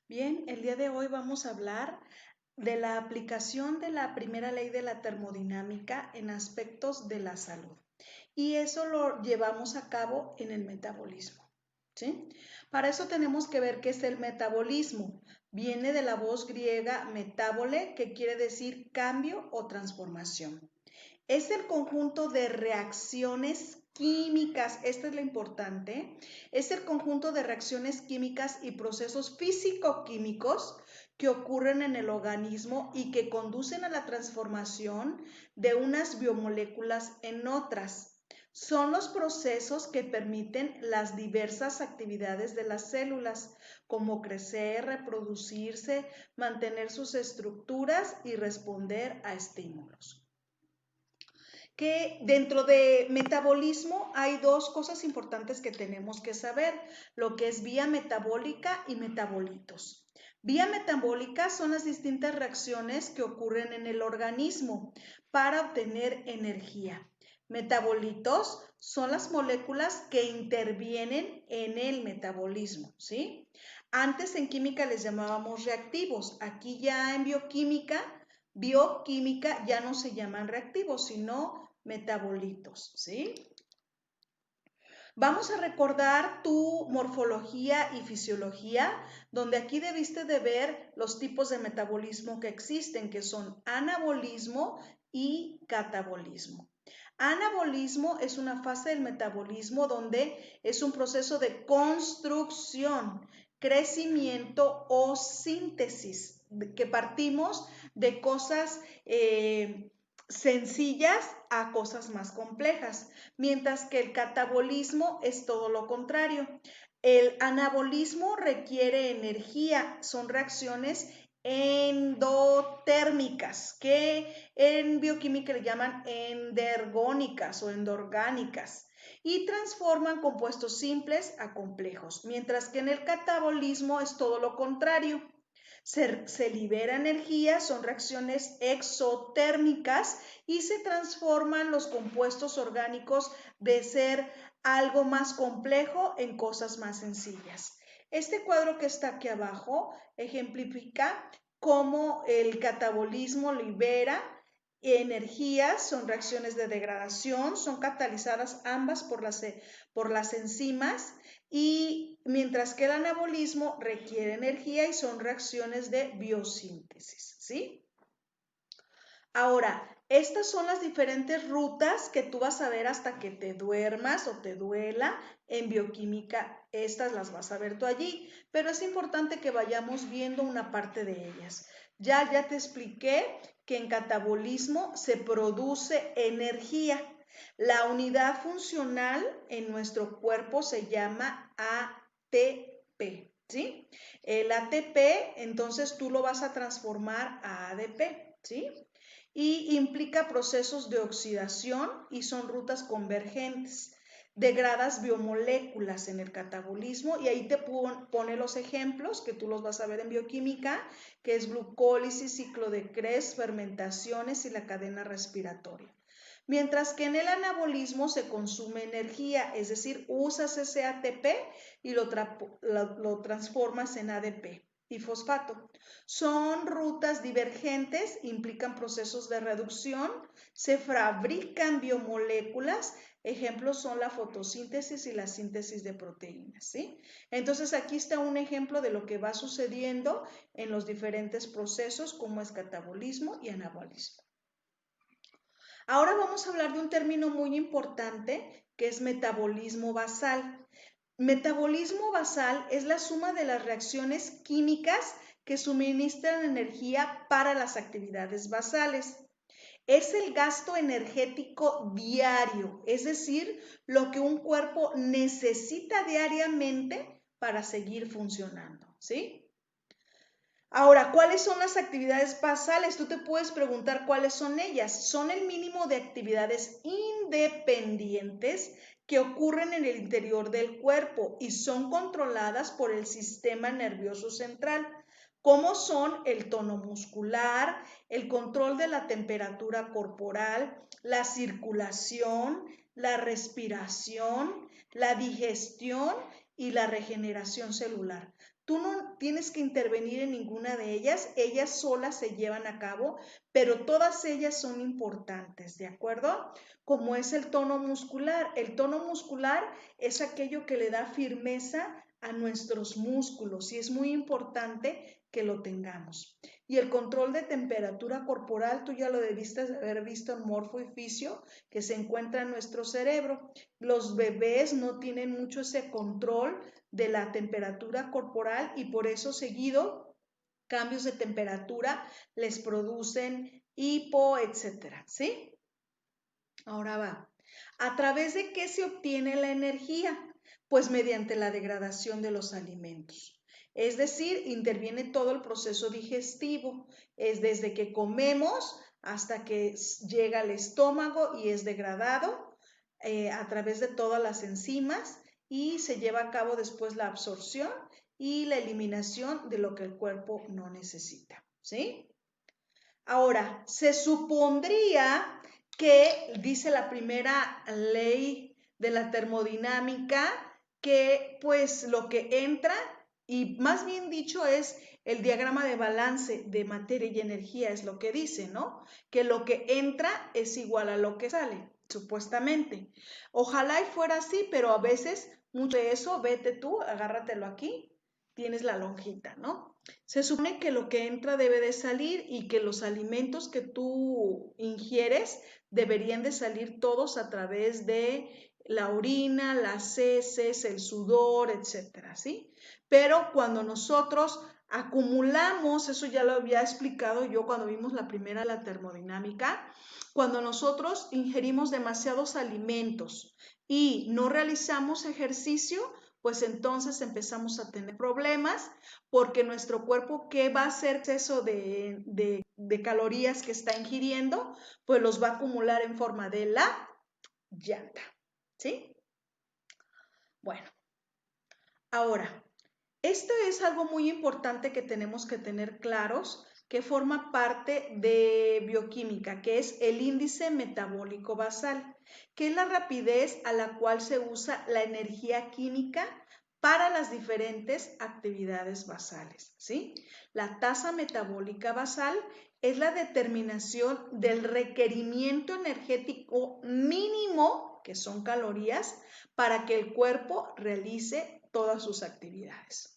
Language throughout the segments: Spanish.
Bien, el día de hoy vamos a hablar de la aplicación de la primera ley de la termodinámica en aspectos de la salud. Y eso lo llevamos a cabo en el metabolismo. ¿Sí? Para eso tenemos que ver qué es el metabolismo. Viene de la voz griega metabole, que quiere decir cambio o transformación. Es el conjunto de reacciones químicas, esta es la importante, es el conjunto de reacciones químicas y procesos físico-químicos que ocurren en el organismo y que conducen a la transformación de unas biomoléculas en otras. Son los procesos que permiten las diversas actividades de las células, como crecer, reproducirse, mantener sus estructuras y responder a estímulos. Que dentro de metabolismo hay dos cosas importantes que tenemos que saber, lo que es vía metabólica y metabolitos. Vía metabólica son las distintas reacciones que ocurren en el organismo para obtener energía. Metabolitos son las moléculas que intervienen en el metabolismo, ¿sí? Antes en química les llamábamos reactivos, aquí ya en bioquímica ya no se llaman reactivos, sino metabolitos, ¿sí? Vamos a recordar tu morfología y fisiología, donde aquí debiste de ver los tipos de metabolismo que existen, que son anabolismo y catabolismo. Anabolismo es una fase del metabolismo donde es un proceso de construcción, crecimiento o síntesis, que partimos de cosas sencillas a cosas más complejas, mientras que el catabolismo es todo lo contrario. El anabolismo requiere energía, son reacciones endotérmicas, que en bioquímica le llaman endergónicas o endorgánicas, y transforman compuestos simples a complejos, mientras que en el catabolismo es todo lo contrario. Se libera energía, son reacciones exotérmicas y se transforman los compuestos orgánicos de ser algo más complejo en cosas más sencillas. Este cuadro que está aquí abajo ejemplifica cómo el catabolismo libera energía, son reacciones de degradación, son catalizadas ambas por las enzimas, y mientras que el anabolismo requiere energía y son reacciones de biosíntesis, ¿sí? Ahora, estas son las diferentes rutas que tú vas a ver hasta que te duermas o te duela en bioquímica. Estas las vas a ver tú allí, pero es importante que vayamos viendo una parte de ellas. Ya te expliqué que en catabolismo se produce energía. La unidad funcional en nuestro cuerpo se llama ATP, ¿sí? El ATP, entonces tú lo vas a transformar a ADP, ¿sí? Y implica procesos de oxidación y son rutas convergentes. Degradas biomoléculas en el catabolismo y ahí te pone los ejemplos que tú los vas a ver en bioquímica, que es glucólisis, ciclo de Krebs, fermentaciones y la cadena respiratoria. Mientras que en el anabolismo se consume energía, es decir, usas ese ATP y lo transformas en ADP y fosfato. Son rutas divergentes, implican procesos de reducción, se fabrican biomoléculas, ejemplos son la fotosíntesis y la síntesis de proteínas, ¿sí? Entonces aquí está un ejemplo de lo que va sucediendo en los diferentes procesos como es catabolismo y anabolismo. Ahora vamos a hablar de un término muy importante que es metabolismo basal. Metabolismo basal es la suma de las reacciones químicas que suministran energía para las actividades basales. Es el gasto energético diario, es decir, lo que un cuerpo necesita diariamente para seguir funcionando, ¿sí? Ahora, ¿cuáles son las actividades basales? Tú te puedes preguntar cuáles son ellas. Son el mínimo de actividades independientes que ocurren en el interior del cuerpo y son controladas por el sistema nervioso central, como son el tono muscular, el control de la temperatura corporal, la circulación, la respiración, la digestión y la regeneración celular. Tú no tienes que intervenir en ninguna de ellas solas se llevan a cabo, pero todas ellas son importantes, ¿de acuerdo? Como es el tono muscular. El tono muscular es aquello que le da firmeza a nuestros músculos y es muy importante que lo tengamos. Y el control de temperatura corporal, tú ya lo debiste haber visto en Morfo y Fisio, que se encuentra en nuestro cerebro. Los bebés no tienen mucho ese control de la temperatura corporal y por eso seguido cambios de temperatura les producen hipo, etcétera, ¿sí? Ahora va. ¿A través de qué se obtiene la energía? Pues mediante la degradación de los alimentos. Es decir, interviene todo el proceso digestivo. Es desde que comemos hasta que llega al estómago y es degradado a través de todas las enzimas y se lleva a cabo después la absorción y la eliminación de lo que el cuerpo no necesita, ¿sí? Ahora, se supondría que, dice la primera ley de la termodinámica, que pues lo que entra, y más bien dicho es el diagrama de balance de materia y energía, es lo que dice, ¿no? Que lo que entra es igual a lo que sale, supuestamente. Ojalá y fuera así, pero a veces mucho de eso, vete tú, agárratelo aquí, tienes la lonjita, ¿no? Se supone que lo que entra debe de salir y que los alimentos que tú ingieres deberían de salir todos a través de la orina, las heces, el sudor, etcétera, ¿sí? Pero cuando nosotros acumulamos, eso ya lo había explicado yo cuando vimos la primera, la termodinámica, cuando nosotros ingerimos demasiados alimentos y no realizamos ejercicio, pues entonces empezamos a tener problemas porque nuestro cuerpo, ¿qué va a hacer exceso de calorías que está ingiriendo? Pues los va a acumular en forma de la llanta, ¿sí? Bueno, ahora, esto es algo muy importante que tenemos que tener claros, que forma parte de bioquímica, que es el índice metabólico basal, que es la rapidez a la cual se usa la energía química para las diferentes actividades basales, ¿sí? La tasa metabólica basal es la determinación del requerimiento energético mínimo, que son calorías, para que el cuerpo realice todas sus actividades.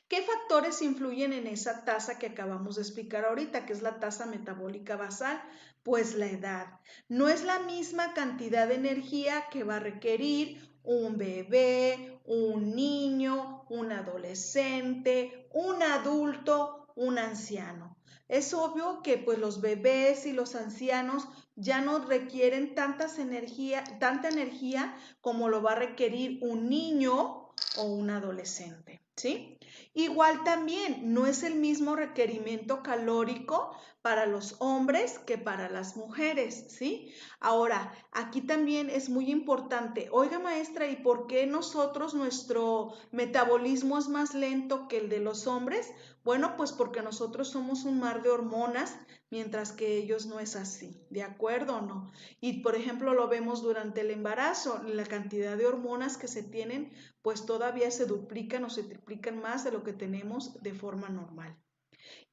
¿Qué factores influyen en esa tasa que acabamos de explicar ahorita, que es la tasa metabólica basal? Pues la edad. No es la misma cantidad de energía que va a requerir un bebé, un niño, un adolescente, un adulto, un anciano. Es obvio que pues los bebés y los ancianos ya no requieren tanta energía como lo va a requerir un niño o un adolescente, ¿sí? Igual también no es el mismo requerimiento calórico para los hombres que para las mujeres, ¿sí? Ahora, aquí también es muy importante, oiga maestra, ¿y por qué nuestro metabolismo es más lento que el de los hombres? Bueno, pues porque nosotros somos un mar de hormonas, mientras que ellos no es así, ¿de acuerdo o no? Y por ejemplo lo vemos durante el embarazo, la cantidad de hormonas que se tienen pues todavía se duplican o se triplican más de lo que tenemos de forma normal.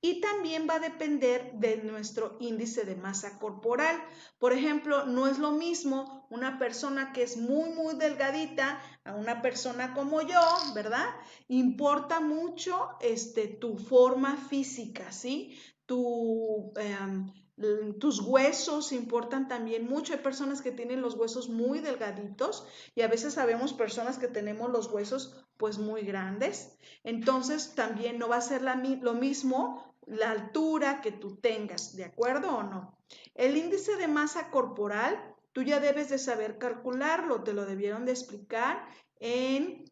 Y también va a depender de nuestro índice de masa corporal. Por ejemplo, no es lo mismo una persona que es muy delgadita a una persona como yo, ¿verdad? Importa mucho tu forma física, ¿sí? Tus huesos importan también mucho. Hay personas que tienen los huesos muy delgaditos y a veces sabemos personas que tenemos los huesos pues muy grandes. Entonces también no va a ser lo mismo la altura que tú tengas, ¿de acuerdo o no? El índice de masa corporal, tú ya debes de saber calcularlo, te lo debieron de explicar en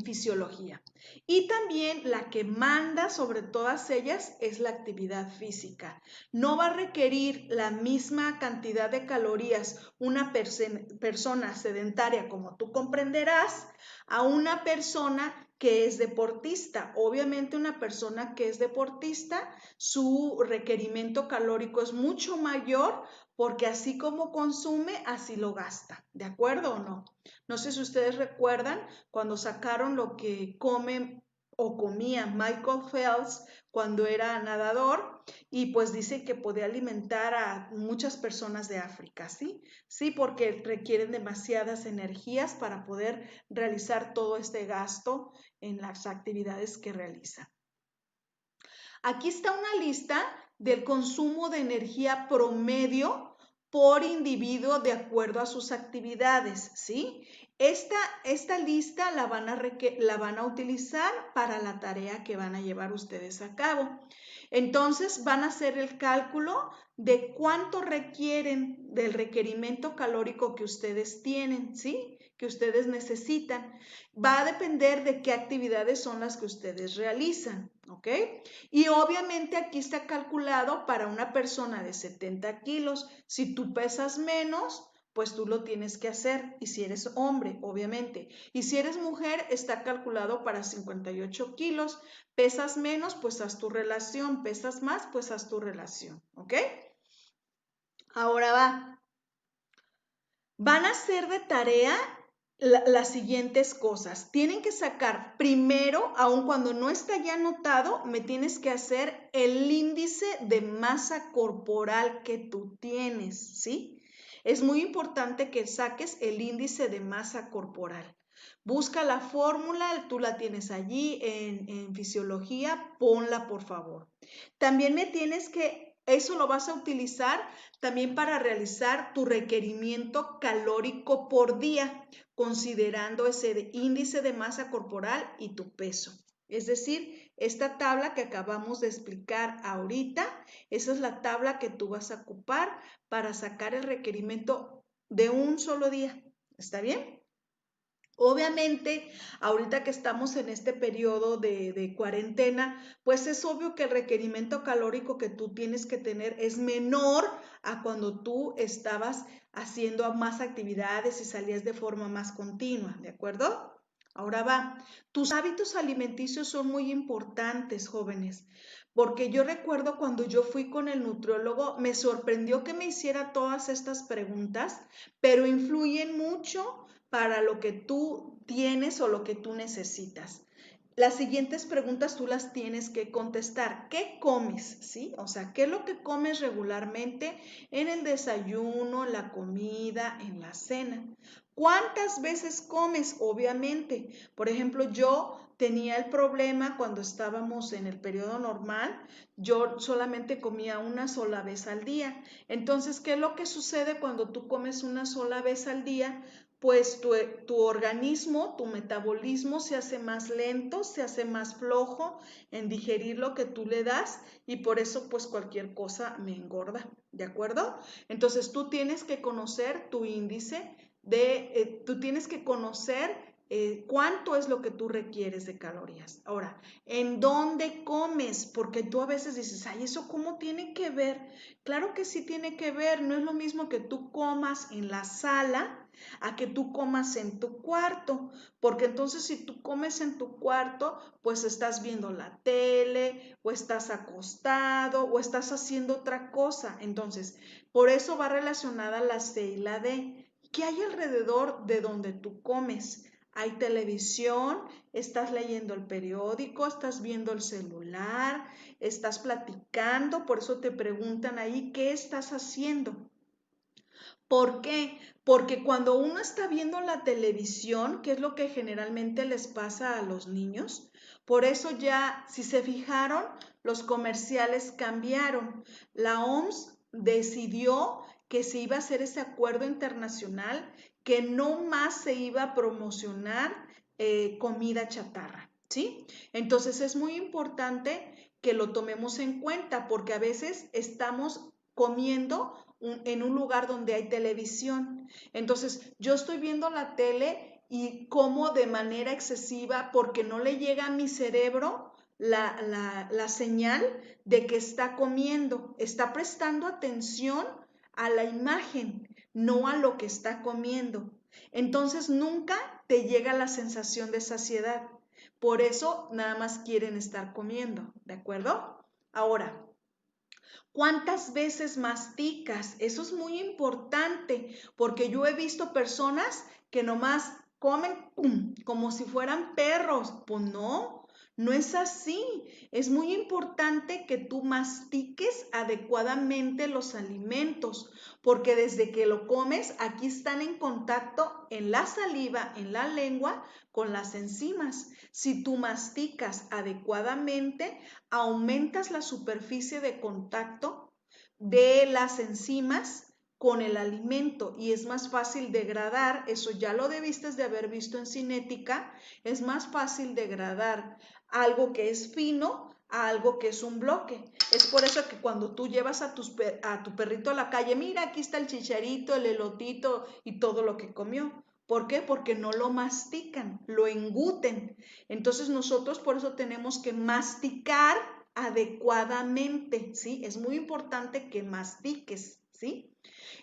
fisiología. Y también la que manda sobre todas ellas es la actividad física. No va a requerir la misma cantidad de calorías una persona sedentaria, como tú comprenderás, a una persona que es deportista. Obviamente una persona que es deportista, su requerimiento calórico es mucho mayor porque así como consume, así lo gasta, ¿de acuerdo o no? No sé si ustedes recuerdan cuando sacaron lo que come o comía Michael Phelps cuando era nadador y pues dice que podía alimentar a muchas personas de África, ¿sí? Sí, porque requieren demasiadas energías para poder realizar todo este gasto en las actividades que realizan. Aquí está una lista del consumo de energía promedio por individuo de acuerdo a sus actividades, ¿sí? Esta lista la van a utilizar para la tarea que van a llevar ustedes a cabo. Entonces van a hacer el cálculo de cuánto requieren del requerimiento calórico que ustedes tienen, ¿sí? Que ustedes necesitan. Va a depender de qué actividades son las que ustedes realizan, ¿ok? Y obviamente aquí está calculado para una persona de 70 kilos. Si tú pesas menos, pues tú lo tienes que hacer. Y si eres hombre, obviamente. Y si eres mujer, está calculado para 58 kilos. Pesas menos, pues haz tu relación. Pesas más, pues haz tu relación. ¿Ok? Ahora va. Van a hacer de tarea las siguientes cosas. Tienen que sacar primero, aun cuando no está ya anotado, me tienes que hacer el índice de masa corporal que tú tienes, ¿sí? Es muy importante que saques el índice de masa corporal. Busca la fórmula, tú la tienes allí en fisiología, ponla por favor. También me tienes que, eso lo vas a utilizar también para realizar tu requerimiento calórico por día, considerando ese índice de masa corporal y tu peso. Es decir, esta tabla que acabamos de explicar ahorita, esa es la tabla que tú vas a ocupar para sacar el requerimiento de un solo día. ¿Está bien? Obviamente, ahorita que estamos en este periodo de cuarentena, pues es obvio que el requerimiento calórico que tú tienes que tener es menor a cuando tú estabas haciendo más actividades y salías de forma más continua, ¿de acuerdo? Ahora va, tus hábitos alimenticios son muy importantes, jóvenes, porque yo recuerdo cuando yo fui con el nutriólogo, me sorprendió que me hiciera todas estas preguntas, pero influyen mucho para lo que tú tienes o lo que tú necesitas. Las siguientes preguntas tú las tienes que contestar. ¿Qué comes? ¿Sí? O sea, ¿qué es lo que comes regularmente en el desayuno, en la comida, en la cena? ¿Cuántas veces comes? Obviamente. Por ejemplo, yo tenía el problema cuando estábamos en el periodo normal, yo solamente comía una sola vez al día. Entonces, ¿qué es lo que sucede cuando tú comes una sola vez al día? Pues tu organismo, tu metabolismo se hace más lento, se hace más flojo en digerir lo que tú le das y por eso pues cualquier cosa me engorda, ¿de acuerdo? Entonces tú tienes que conocer tu índice tú tienes que conocer cuánto es lo que tú requieres de calorías. Ahora, ¿en dónde comes? Porque tú a veces dices, ay, ¿eso cómo tiene que ver? Claro que sí tiene que ver, no es lo mismo que tú comas en la sala a que tú comas en tu cuarto, porque entonces si tú comes en tu cuarto, pues estás viendo la tele o estás acostado o estás haciendo otra cosa. Entonces, por eso va relacionada la C y la D. ¿Qué hay alrededor de donde tú comes? Hay televisión, estás leyendo el periódico, estás viendo el celular, estás platicando, por eso te preguntan ahí, ¿qué estás haciendo? ¿Por qué? Porque cuando uno está viendo la televisión, que es lo que generalmente les pasa a los niños, por eso ya, si se fijaron, los comerciales cambiaron. La OMS decidió que se iba a hacer ese acuerdo internacional, que no más se iba a promocionar comida chatarra, ¿sí? Entonces es muy importante que lo tomemos en cuenta porque a veces estamos comiendo en un lugar donde hay televisión. Entonces, yo estoy viendo la tele y como de manera excesiva porque no le llega a mi cerebro la señal de que está comiendo, está prestando atención a la imagen, no a lo que está comiendo. Entonces, nunca te llega la sensación de saciedad. Por eso, nada más quieren estar comiendo, ¿de acuerdo? Ahora, ¿Cuántas veces masticas? Eso es muy importante porque yo he visto personas que nomás comen ¡pum!, como si fueran perros. Pues no, no es así. Es muy importante que tú mastiques adecuadamente los alimentos porque desde que lo comes, aquí están en contacto en la saliva, en la lengua, con las enzimas. Si tú masticas adecuadamente, aumentas la superficie de contacto de las enzimas con el alimento y es más fácil degradar, eso ya lo debiste de haber visto en cinética, es más fácil degradar algo que es fino a algo que es un bloque. Es por eso que cuando tú llevas a tu perrito a la calle, mira, aquí está el chicharito, el elotito y todo lo que comió. ¿Por qué? Porque no lo mastican, lo enguten. Entonces nosotros por eso tenemos que masticar adecuadamente, ¿sí? Es muy importante que mastiques, ¿sí?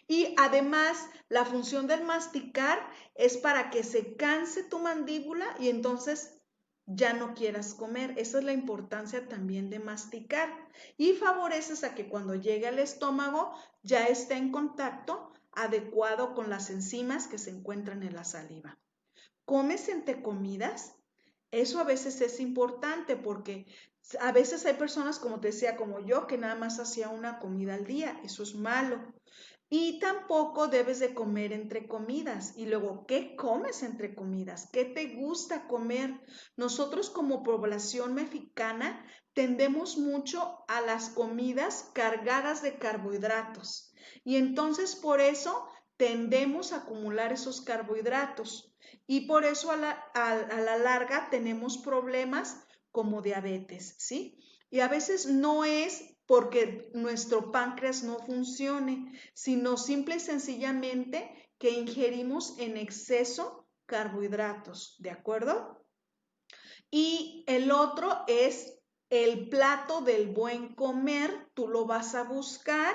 Y además, la función del masticar es para que se canse tu mandíbula y entonces ya no quieras comer. Esa es la importancia también de masticar. Y favoreces a que cuando llegue al estómago ya esté en contacto adecuado con las enzimas que se encuentran en la saliva. ¿Comes entre comidas? Eso a veces es importante porque a veces hay personas, como te decía, como yo, que nada más hacía una comida al día. Eso es malo. Y tampoco debes de comer entre comidas. Y luego, ¿qué comes entre comidas? ¿Qué te gusta comer? Nosotros como población mexicana tendemos mucho a las comidas cargadas de carbohidratos. Y entonces por eso tendemos a acumular esos carbohidratos. Y por eso a la larga tenemos problemas como diabetes, ¿sí? Y a veces no es porque nuestro páncreas no funcione, sino simple y sencillamente que ingerimos en exceso carbohidratos, ¿de acuerdo? Y el otro es el plato del buen comer, tú lo vas a buscar,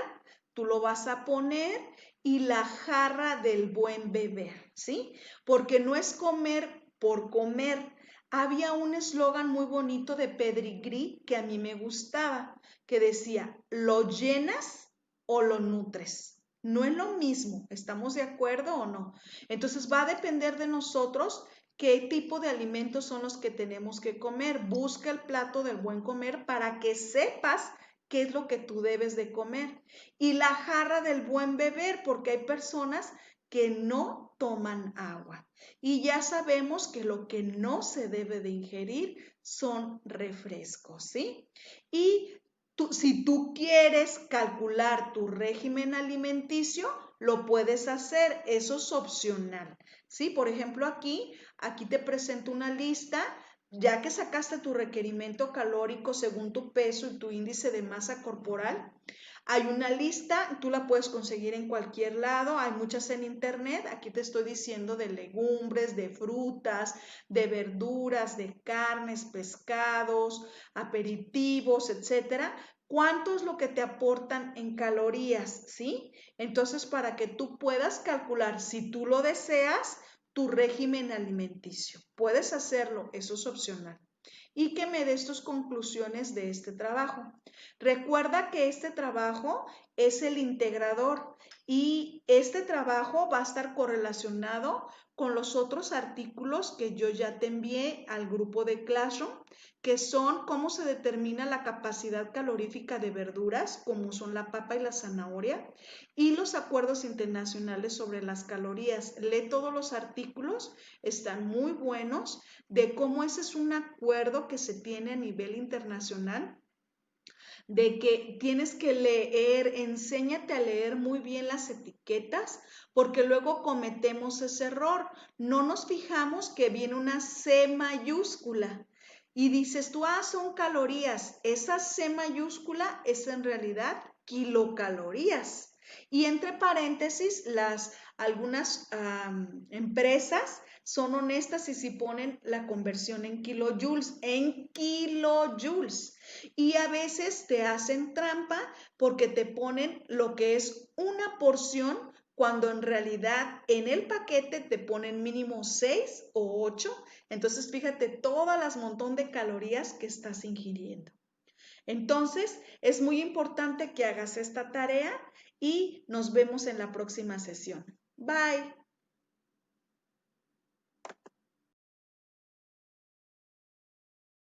tú lo vas a poner y la jarra del buen beber, ¿sí? Porque no es comer por comer. Había un eslogan muy bonito de Pedigrí que a mí me gustaba, que decía, ¿lo llenas o lo nutres? No es lo mismo, ¿estamos de acuerdo o no? Entonces va a depender de nosotros qué tipo de alimentos son los que tenemos que comer. Busca el plato del buen comer para que sepas qué es lo que tú debes de comer. Y la jarra del buen beber, porque hay personas que no toman agua. Y ya sabemos que lo que no se debe de ingerir son refrescos, ¿sí? Y si tú quieres calcular tu régimen alimenticio, lo puedes hacer, eso es opcional, ¿sí? Por ejemplo, aquí te presento una lista, ya que sacaste tu requerimiento calórico según tu peso y tu índice de masa corporal. Hay una lista, tú la puedes conseguir en cualquier lado, hay muchas en internet, aquí te estoy diciendo de legumbres, de frutas, de verduras, de carnes, pescados, aperitivos, etcétera. ¿Cuánto es lo que te aportan en calorías? ¿Sí? Entonces, para que tú puedas calcular, si tú lo deseas, tu régimen alimenticio. Puedes hacerlo, eso es opcional. Y que me des tus conclusiones de este trabajo. Recuerda que este trabajo es el integrador y este trabajo va a estar correlacionado con los otros artículos que yo ya te envié al grupo de Classroom, que son cómo se determina la capacidad calorífica de verduras, como son la papa y la zanahoria, y los acuerdos internacionales sobre las calorías. Lee todos los artículos, están muy buenos, de cómo ese es un acuerdo que se tiene a nivel internacional, de que tienes que leer, enséñate a leer muy bien las etiquetas, porque luego cometemos ese error. No nos fijamos que viene una C mayúscula y dices tú, son calorías. Esa C mayúscula es en realidad kilocalorías. Y entre paréntesis, algunas empresas son honestas y si ponen la conversión en kilojoules. Y a veces te hacen trampa porque te ponen lo que es una porción cuando en realidad en el paquete te ponen mínimo 6 o 8. Entonces fíjate todas las montón de calorías que estás ingiriendo. Entonces, es muy importante que hagas esta tarea y nos vemos en la próxima sesión. Bye.